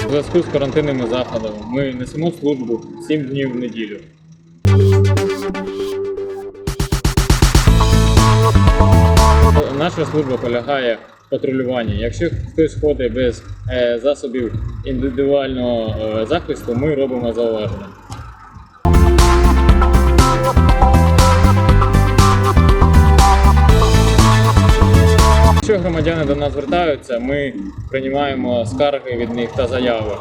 У зв'язку з карантинними заходами ми несемо службу 7 днів в неділю. Наша служба полягає в патрулюванні. Якщо хтось ходить без засобів індивідуального захисту, ми робимо зауваження. Якщо громадяни до нас звертаються, ми приймаємо скарги від них та заяви.